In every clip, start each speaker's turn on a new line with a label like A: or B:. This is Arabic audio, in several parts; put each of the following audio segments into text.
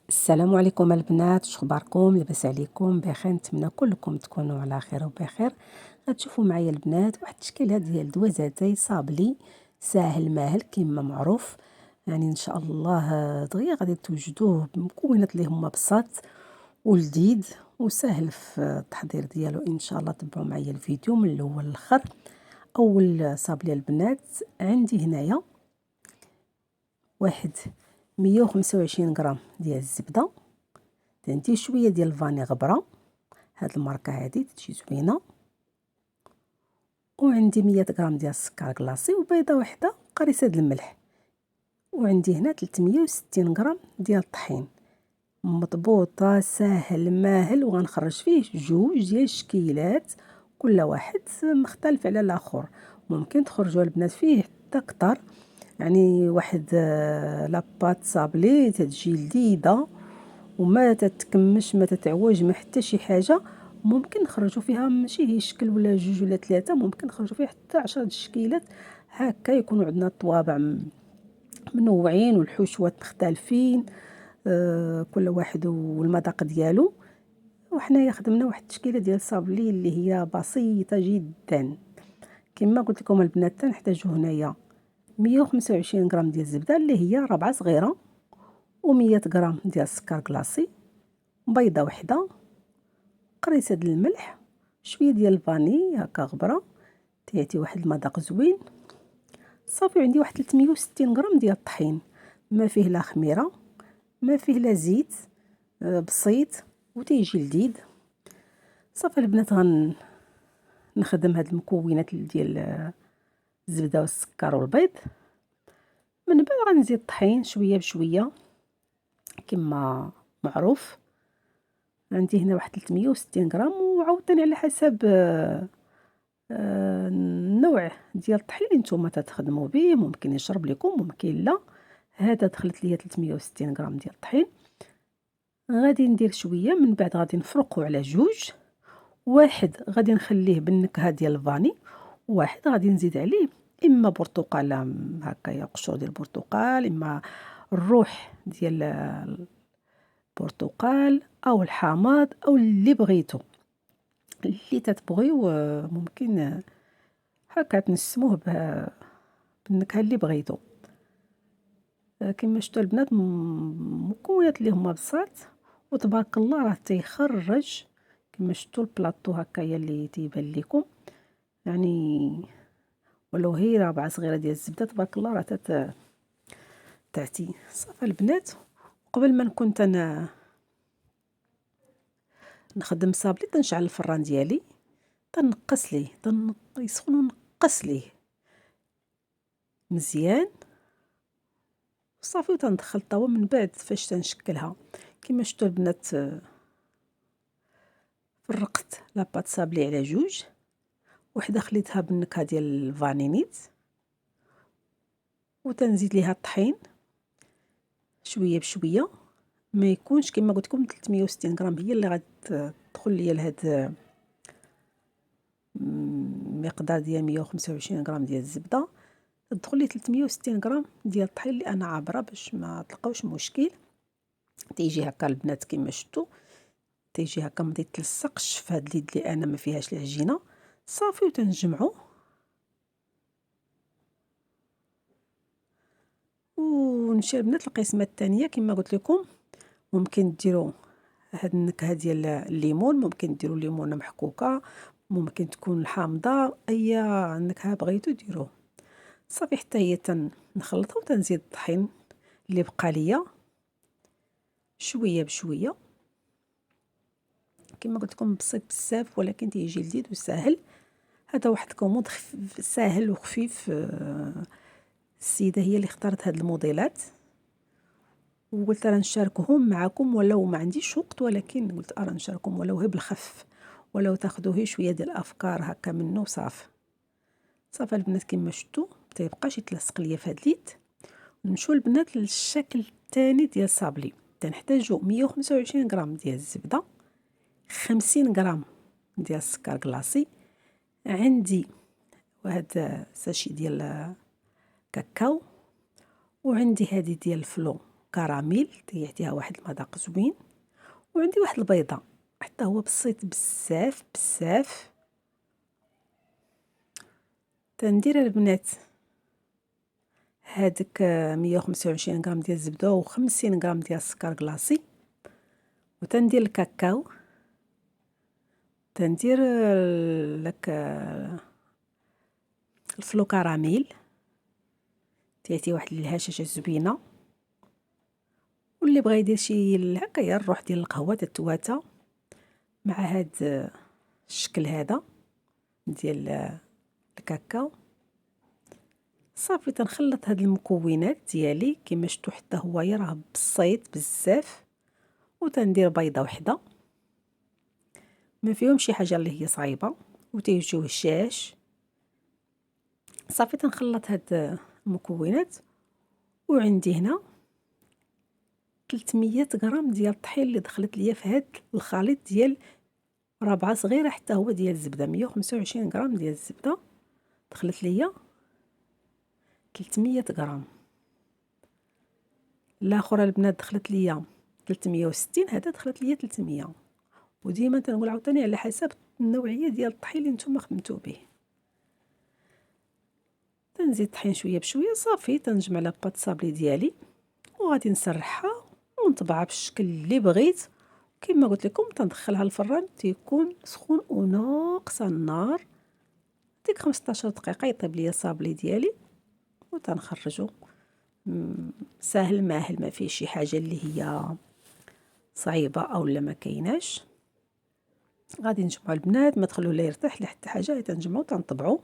A: السلام عليكم البنات، واش اخباركم؟ لاباس عليكم؟ بخير، نتمنى كلكم تكونوا على خير وبخير. غتشوفوا معايا البنات واحد التشكيله ديال دوازاتي صابلي ساهل ماهل كما معروف. يعني ان شاء الله دغيا غادي توجدوه بمكونات اللي هما بساط ولذيذ وسهل في التحضير ديالو. ان شاء الله تبعوا معايا الفيديو من الاول للاخر. اول صابلي البنات عندي هنايا واحد 125 غرام ديال الزبده، عندي شويه ديال الفاني غبره، هاد الماركه هادي تجي زوينه، وعندي 100 غرام ديال السكر كلاصي وبيضه واحده قريصه د الملح، وعندي هنا 360 غرام ديال الطحين مضبوطه ساهل ماهل. وغنخرج فيه جوج ديال الشكيلات كل واحد مختلف على الاخر، ممكن تخرجوا البنات فيه حتى كتر. يعني واحد لاباط صابلي تتجي لذيذه وما تتكمش ما تتعوج ما حتى شي حاجه، ممكن نخرجوا فيها ماشي هي شكل ولا جوج ولا ثلاثه، ممكن نخرجوا فيها حتى 10 الشكيلات هكا. يكونوا عندنا الطوابع منوعين والحشوات مختلفين، كل واحد والمذاق ديالو. وحنايا خدمنا واحد التشكيله ديال صابلي اللي هي بسيطه جدا. كما قلت لكم البنات تنحتاجوا هنايا 125 غرام ديال الزبده اللي هي ربعه صغيره، و100 غرام ديال السكر كلاصي، بيضه وحده، قريصه ديال الملح، شويه ديال الفاني هكا غبره تعطي واحد المذاق زوين. صافي عندي واحد 360 غرام ديال الطحين، ما فيه لا خميره ما فيه لا زيت، بسيط وتيجي لذيذ. صافي البنات نخدم هاد المكونات ديال الزبده والسكر والبيض. من بعد غنزيد الطحين شويه بشويه كما معروف. عندي هنا واحد 360 غرام، وعاوتاني على حسب النوع ديال الطحين اللي نتوما تخدموا به، ممكن يشرب لكم ممكن لا. هذا دخلت ليا 360 غرام ديال الطحين. غادي ندير شويه من بعد غادي نفرقه على جوج، واحد غادي نخليه بالنكهه ديال الفاني، وواحد غادي نزيد عليه اما برتقال هكايا قشور ديال البرتقال، اما الروح ديال البرتقال او الحامض او اللي بغيتو اللي تتبغيو. ممكن هكا تنسموه بالنكهه اللي بغيتو. كما شفتوا البنات مكونات اللي هما بساط وتبارك الله راه تيخرج. كما شفتوا البلاطو هكايا اللي تيبان لكم، يعني ولو هي ربعه صغيره ديال الزبده تبارك الله راه تعطي. صافي البنات قبل ما نكون انا نخدم صابلي تنشعل الفران ديالي، تنقص ليه يسخن ونقص ليه مزيان صافي، وتندخل الطاوه. من بعد فاش تنشكلها كما شفتوا البنات فرقت لاباط صابلي على جوج، وحده خليتها بالنكهه ديال الفانينيت، وتنزيد ليها الطحين شويه بشويه. ما يكونش كما قلت لكم 360 غرام هي اللي غتدخل ليا لهاد مقدار ديال 125 غرام ديال الزبده، تدخل لي 360 غرام ديال الطحين اللي انا عابره باش ما تلقاوش مشكل. تيجي هكا البنات كما شفتوا تيجي هكا ما تيتلصقش في هاد اليد اللي انا ما فيهاش العجينه. صافي وتنجمعوا ونمشي البنات القسمه الثانيه. كما قلت لكم ممكن ديروا هاد النكهه ديال الليمون، ممكن ديروا ليمونه محكوكه، ممكن تكون الحامضه، اي نكهه بغيتو ديروه. صافي حتى هي تنخلطها وتنزيد الطحين اللي بقى ليا شويه بشويه. كما قلت لكم بسيط بزاف ولكن تيجي لذيذ وسهل. هذا واحد كوموند ساهل وخفيف. السيده هي اللي اختارت هاد الموديلات وقلت راه نشاركهم معكم، ولو ما عنديش وقت ولكن قلت راه نشارككم ولو هي بالخف، ولو تاخذوا هي شويه ديال الافكار هكا منه وصافي. صافي البنات كما شفتوا متيبقاش يتلصق ليا في هاد اليد. نمشيو البنات للشكل الثاني ديال الصابلي. تنحتاجو 125 غرام ديال الزبده، 50 غرام ديال السكر كلاصي، عندي واحد ساشي ديال كاكاو، وعندي هذه ديال الفلو كراميل تيعطيها واحد المذاق زوين، وعندي واحد البيضه حتى هو بسيط بزاف بزاف. تندير البنات هاديك 125 غرام ديال الزبده و50 غرام ديال السكر كلاصي، وتندير الكاكاو، تندير لك الفلو كراميل تيعطي واحد الهشاشه زوينه، واللي بغى يدير شي هكايا الروح ديال القهوه تتواتا مع هاد الشكل هذا ديال الكاكاو. صافي تنخلط هاد المكونات ديالي كما شفتوا حتى هو راه بسيط بزاف، وتندير بيضه وحده ما فيهم شي حاجه اللي هي صعيبه وتيجيو هشاش. صافي تنخلط هاد المكونات، وعندي هنا 300 غرام ديال الطحين اللي دخلت ليا في هاد الخليط ديال ربعه صغيره حتى هو ديال الزبده. 125 غرام ديال الزبده دخلت ليا 300 غرام، الاخرى البنات دخلت ليا 360، هذا دخلت ليا 300. وديما تنقول عاوتاني على حسب النوعيه ديال الطحين اللي نتوما خدمتو به. تنزيد الطحين شويه بشويه. صافي تنجمع لاباط صابلي ديالي وغادي نسرحها ونطبعها بالشكل اللي بغيت. كما قلت لكم تندخلها الفران تيكون سخون وناقصه النار، ديك 15 دقيقه يطيب ليا الصابلي ديالي وتنخرجو. ساهل ماهل، ما فيه شي حاجه اللي هي صعيبه او لا ما كايناش. غادي نجمعوا البنات، ما تخلوه لا يرتاح لا حتى حاجه، تنجمعوا تنطبعوا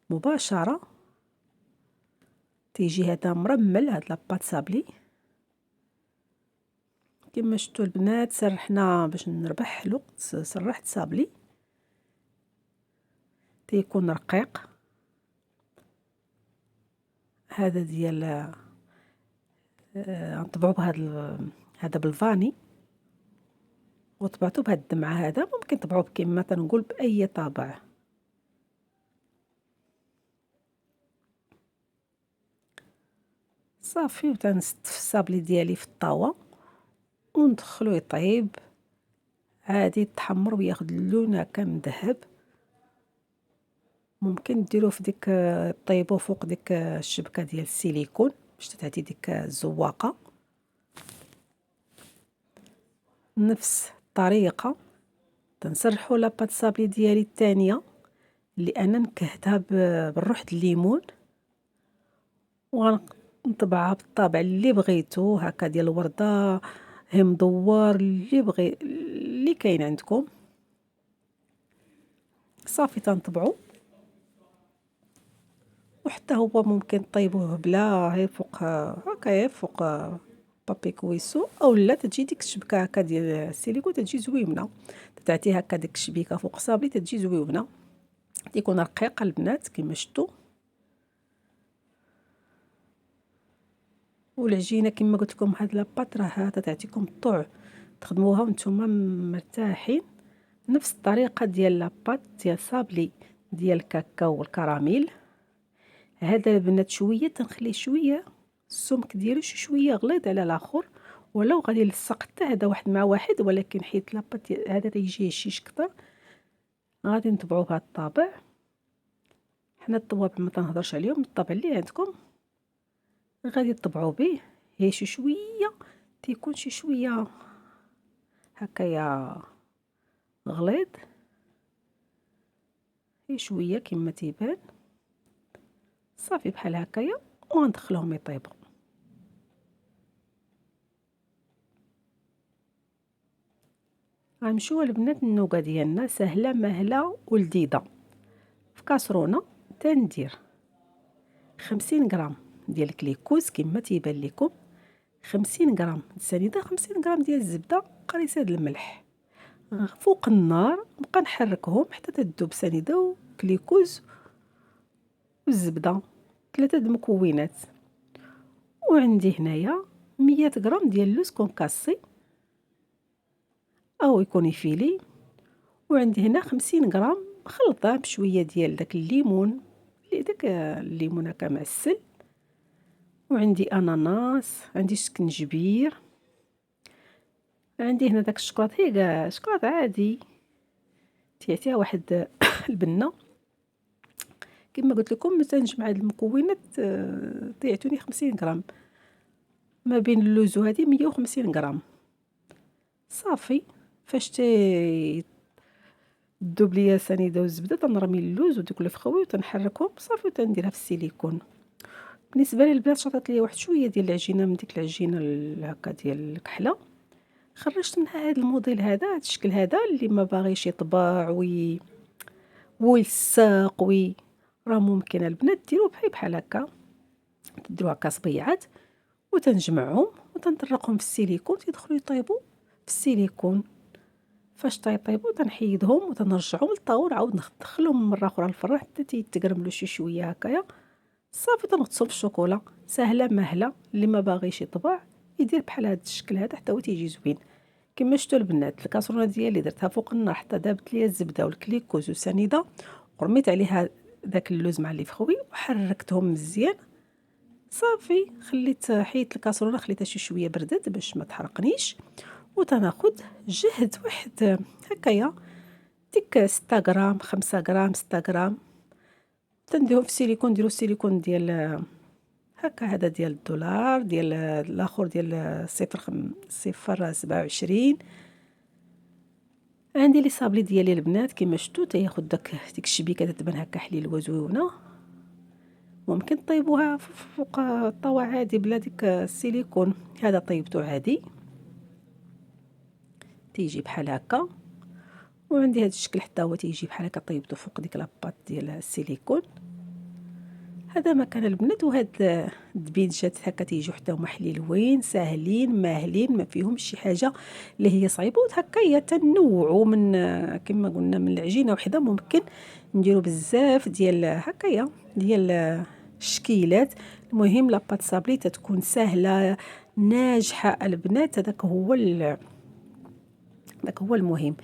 A: مباشره. تيجي هذا مرمل هاد لاباط صابلي كما شفتوا البنات. سرحنا باش نربح الوقت، سرحت صابلي تيكون رقيق. هذا ديال نطبعوا هذا بالفاني، وطبعته بهذا الدمعه. هذا ممكن تطبعوه كما تنقول باي طابع. صافي وتنستف الصابلي ديالي في الطاوه وندخلو يطيب عادي، يتحمر وياخذ اللون هكا مذهب. ممكن ديروه في ديك طيبوه فوق ديك الشبكه ديال السيليكون باش تعطي ديك الزواقه. نفس الطريقه تنسرحوا لاباط صابلي ديالي الثانيه اللي انا نكهتها بالروح الليمون، ونطبعها بالطابع اللي بغيتو هكا ديال الورده مدور اللي كاين عندكم. صافي تنطبعو، وحتى هو ممكن طيبوه بلا غير فوق هكا فوق بابي كويسو، او لا تجي ديك الشبكه هكا ديال السيليكون تجي زوينه، تعطي هكا ديك الشبيكه فوق صابلي تجي زوينه. تيكون رقيق البنات كما شفتوا. والعجينه كما قلت لكم هاد لاباط راه تعطيكم الطوع تخدموها وانتم مرتاحين. نفس الطريقه ديال لاباط ديال صابلي ديال الكاكاو والكراميل. هذا البنات شويه تنخليه شويه السمك ديالو شويه غليظ على الاخر، ولو غادي نلصق حتى هذا واحد مع واحد، ولكن حيت لاباط هذا تيجي هشيش كثر غادي نطبعوه بهذا الطابع. حنا الطوابع ما تنهضرش عليهم، الطابع اللي عندكم غادي تطبعوا به. هي شويه تيكون شي شويه هكايا غليظ، هي شويه كما تيبان. صافي بحال هكايا وندخلهم يطيبوا. غنمشيو البنات النوقه ديالنا سهله مهله ولذيذه. في كاسرونه تندير 50 غرام ديال الكليكوز كما تيبان لكم، 50 غرام السنيده، 50 غرام ديال الزبده قريصه د الملح. فوق النار نبقى نحركهم حتى تذوب سنيده وكليكوز والزبده، 3 د المكونات. وعندي هنايا 100 غرام ديال اللوز كونكاسي او يكون يفيلي، وعندي هنا 50 غرام مخلطه بشويه ديال داك الليمون، اللي داك الليمون هكا معسل، وعندي اناناس، عندي سكنجبير، عندي هنا داك الشكلاط، هي كاع شكلاط عادي تعطيها واحد البنه. كما قلت لكم تنجمع هاد المكونات تعطوني 50 غرام، ما بين اللوز وهذه 150 غرام صافي. فاش تذوب ليا السنيده والزبده تنرمي اللوز وديك الفخوي وتنحركهم صافي وتنديرها في السيليكون. بالنسبه للبنات شطات ليا واحد شويه ديال العجينه من ديك العجينه هكا ديال الكحله، خرجت منها هذا الموديل هذا الشكل هذا اللي ما باغيش يطبع ويلصق راه ممكن البنات ديروه بحال هكا، تديروا هكا صبيعات وتنجمعهم وتنطرقهم في السيليكون تيدخلوا يطيبوا في السيليكون. فاش تيطيبوا تنحيدهم وتنرجعهم للطاول، عاود ندخلهم مره اخرى للفران حتى تيتقرملوا شي شويه هكايا صافي. تنغطسهم بالشوكولا، سهله مهله. اللي ما باغيش يطبع يدير بحال هذا الشكل هذا حتى هو تيجي زوين. كما شفتوا البنات الكاسرونه ديالي درتها فوق النار حتى دابت ليا الزبده والكليكوز وسنيده، ورميت عليها داك اللوز مع اللي فخوي وحركتهم مزيان صافي. حيدت الكاسرونه خليتها شي شويه بردت باش ما تحرقنيش، وتناخد جهد واحد هكايا ديك 6 غرام 5 غرام 6 غرام تنديرهم في السيليكون. نديرو السيليكون ديال هكا هذا ديال الدولار، ديال الاخر ديال 0.27. عندي لي صابلي ديالي البنات كما شفتوا تياخد ديك الشبيكه تتبان هكا حليل وزويونه. ممكن طيبوها فوق الطاوه عادي بلا ديك السيليكون، هذا طيبته عادي تيجي بحال هكا. وعندي هذا الشكل حتى هو تيجي بحال هكا طيبته فوق ديك لاباط ديال السيليكون. هذا مكان البنات. وهاد الدبينجات هكا تيجيو حتى هما حليلوين ساهلين ماهلين، ما فيهمش شي حاجه اللي هي صعيبه. هكايا تنوعوا من كما قلنا من العجينه وحده ممكن نديروا بزاف ديال هكايا ديال الشكيلات. المهم لاباط صابلي تتكون سهله ناجحه البنات، هذاك هو المهم.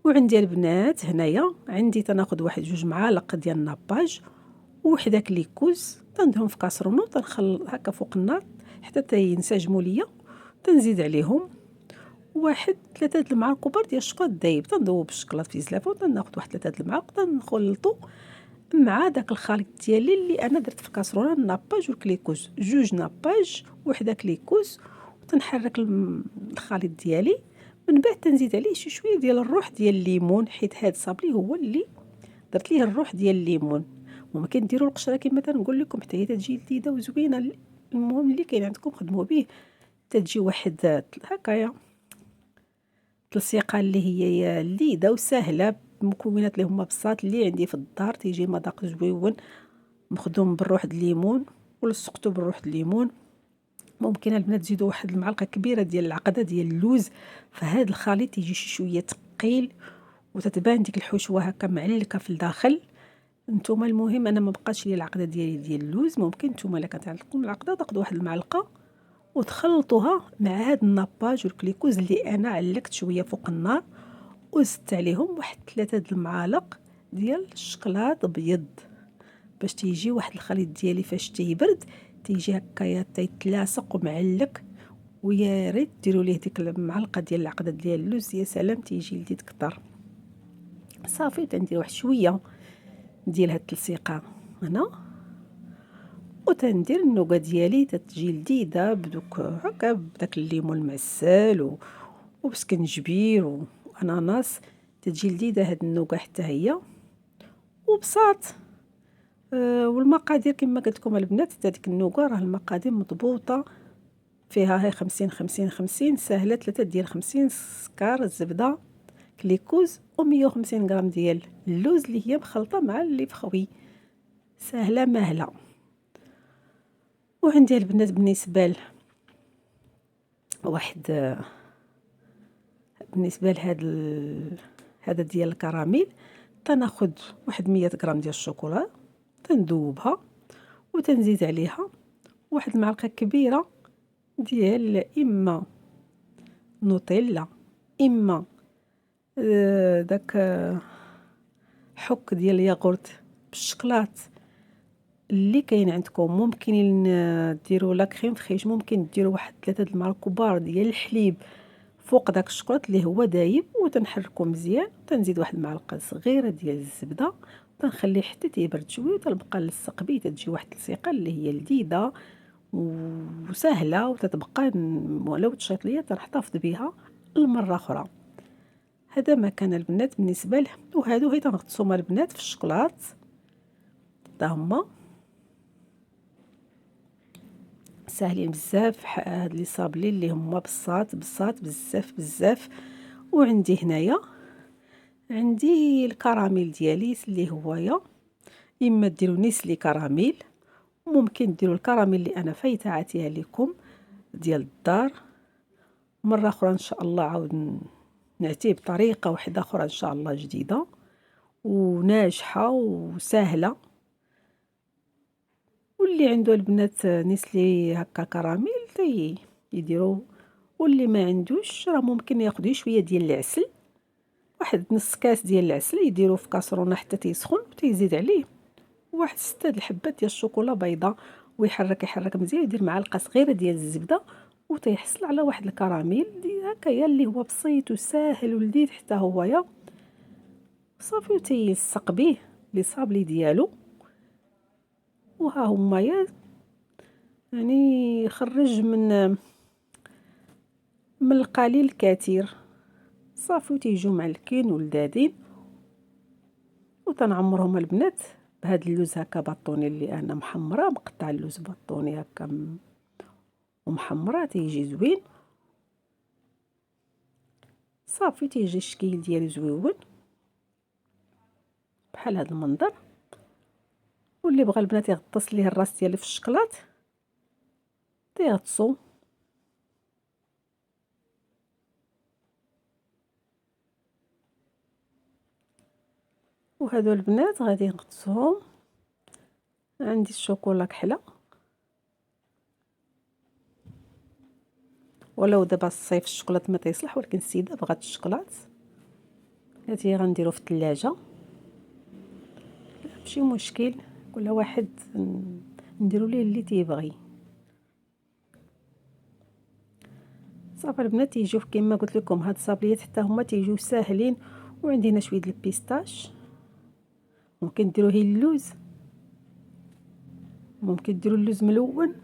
A: وعندي البنات هنايا عندي تناخذ واحد 2 معالق ديال الناباج وحده كليكوز تنديرهم في كاسرونه وتنخل هكا فوق النار حتى تينسجموا ليا. تنزيد عليهم واحد 3 المعالق كبار ديال الشوكولاط دايب، تنذوب الشوكولاط في زلافه وتناخذ واحد 3 المعالق تنخلطو مع داك الخليط ديالي اللي انا درت في الكاسرونه الناباج والكليكوز، 2 ناباج وحده كليكوز، وتنحرك الخليط ديالي. من بعد تنزيد عليه شي شويه ديال الروح ديال الليمون، حيت هاد صابلي هو اللي درت ليه الروح ديال الليمون. ممكن ديروا القشره كما تنقول لكم حتى هي تجي لذيذه وزوينه. المهم اللي كاين عندكم خدموا به تجي واحد هكايا تلصيقه اللي هي لذيذه وسهله بمكونات اللي هما بساط اللي عندي في الدار. تيجي مذاق زويون مخدوم بالروح د الليمون ولصقته بالروح د الليمون. ممكن البنات تزيدوا واحد المعلقه كبيره ديال العقده ديال اللوز، فهاد الخليط تيجي شي شويه ثقيل وتتبان ديك الحشوه هكا معلكه في الداخل. نتوما المهم انا ما بقاش لي العقده ديالي ديال اللوز، ممكن نتوما الا كانت عندكم العقده تاخذوا واحد المعلقه وتخلطوها مع هاد الناباج والكليكوز اللي انا علقت شويه فوق النار، وزدت عليهم واحد 3 المعالق ديال الشكلاط ابيض باش تيجي واحد الخليط ديالي فاش تيبرد تيجي هكايا تيتلاصق ومعلق. ويا ريت ديروا ليه ديك المعلقه ديال العقده ديال اللوز، يا سلام تيجي لذيذ كثر. صافي تندير واحد شويه ديال هاد التلصيقه هنا وتندير النوغا ديالي تتجي لذيذه بدوك هكا بداك الليمون المعسل وبسكنجبير واناناس، تتجي لذيذه هاد النوغا حتى هي وبساط. والمقادير كما قلت لكم البنات حتى ديك النوغا راه المقادير مضبوطه فيها، هي 50 50 50 ساهله. 3 ديال 50 سكر الزبده كليكوز و150 غرام ديال اللوز اللي هي مخلطه مع اللي فخوي، سهله ماهله. وعندي البنات بالنسبه واحد بالنسبه هذا ديال الكراميل تناخذ واحد 100 غرام ديال الشوكولا تندوبها وتنزيد عليها واحد المعلقه كبيره ديال اما نوتيلا، اما داك حك ديال الياغورت بالشكلاط اللي كاين عندكم. ممكن ديروا لا كريم فريش، ممكن ديروا واحد 3 د المعالق كبار ديال الحليب فوق داك الشكلاط اللي هو دايب، وتنحركو مزيان. تنزيد واحد المعلقه صغيره ديال الزبده، تنخليه حتى تيبرد شويه، وتنبقى نلصق بيه، تتجي واحد الثقه اللي هي لذيذه وسهله، وتتبقى ولو تشيط ليا تنحتفظ بها المره اخرى. هذا ما كان البنات بالنسبه له. وهادو هي تنغطسهم البنات في الشكلاط حتى هما ساهلين بزاف. هاد لي صابلي اللي هما بساط بزاف بزاف. وعندي هنايا عندي الكراميل ديالي اللي هويا، اما ديروا نيسلي كراميل، ممكن ديروا الكراميل اللي انا فايتعاتيها لكم ديال الدار. مره اخرى ان شاء الله عاود نعطيه بطريقه واحده اخرى ان شاء الله جديده وناجحه وسهله. واللي عنده البنات نيسلي هكا كراميل يديروا، واللي ما عندوش راه ممكن ياخذ شويه ديال العسل، واحد نص كاس ديال العسل يديروه في كاسرونه حتى تيسخن، وتيزيد عليه واحد 6 د الحبات ديال الشوكولا بيضاء، ويحرك مزيان، يدير معلقه صغيره ديال الزبده، وتيحصل على واحد الكراميل هكايا اللي هو بسيط وساهل ولذيذ حتى هويا. صافي وتيلصق به لي صابلي ديالو. وها هما يعني خرج من القليل الكثير. صافي وتيجيو معلكين ولذاذين. وتنعمرهم البنات بهاد اللوز هكا باطوني اللي انا محمره، مقطع اللوز باطوني هكا ومحمره، تيجي زوين. صافي تيجي الشكل ديالو زويون بحال هذا المنظر. واللي بغى البنات يغطس ليه الراس ديالو في الشكلاط تيغطسو. وهادو البنات غادي نغطسهم. عندي الشوكولا كحله، ولو دابا الصيف الشوكولاط ما تيصلح، ولكن السيده بغات الشوكولاط. هذه غنديرو في الثلاجه ماشي مشكل، كل واحد نديرو ليه اللي تيبغي. صافي البنات تيجيو كما قلت لكم هاد الصابليات حتى هما تيجيو ساهلين. وعندي هنا شويه البيستاش، ممكن ديروا هي اللوز، ممكن ديروا اللوز ملون،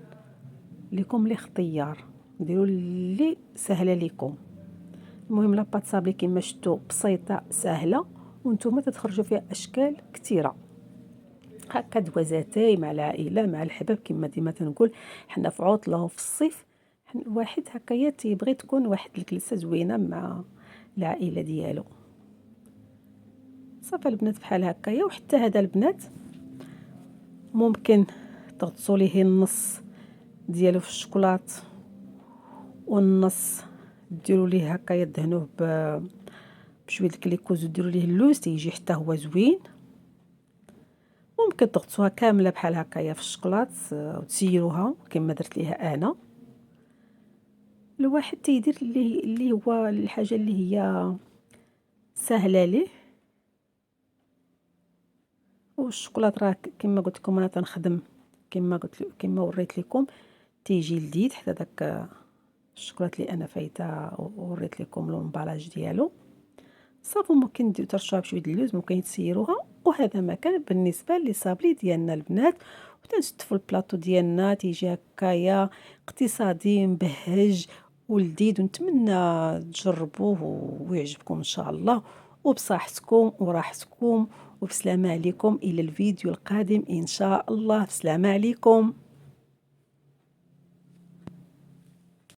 A: لكم الاختيار، ديروا اللي سهله لكم. المهم لاباط صابلي كما شفتوا بسيطه سهله، وانتم تتخرجوا فيها اشكال كثيره هكا دوازاتي مع العائله مع الحباب. كما ديما تنقول حنا في عطله وفي الصيف واحد هكايا تيبغي تكون واحد الجلسه زوينه مع العائله ديالو. صافي البنات بحال هكايا. وحتى هذا البنات ممكن تغطسوا ليه النص ديالو في الشوكولاط، والنص ديروا ليه هكايا دهنوه بشويه الكليكوز، وديروا ليه اللوز تيجي حتى هو زوين. ممكن تغطسوها كامله بحال هكايا في الشوكولاط وتسيروها كما درت ليها انا. الواحد تيدير اللي هو الحاجه اللي هي سهله ليه. والشوكولاط راه كما قلت لكم انا تنخدم كما وريت لكم تيجي لذيذ حتى داك الشوكولاط اللي انا فايته وريت لكم لومبالاج ديالو. صافي ممكن ترشوها بشويه اللوز، ممكن تسيروها. وهذا ما كان بالنسبه لي صابلي ديالنا البنات. وتنشطفوا البلاطو ديالنا تيجي هكايا اقتصادي مبهج ولذيذ، ونتمنى تجربوه ويعجبكم ان شاء الله، وبصحتكم وراحتكم وبسلامه عليكم. الى الفيديو القادم ان شاء الله. بسلامه عليكم.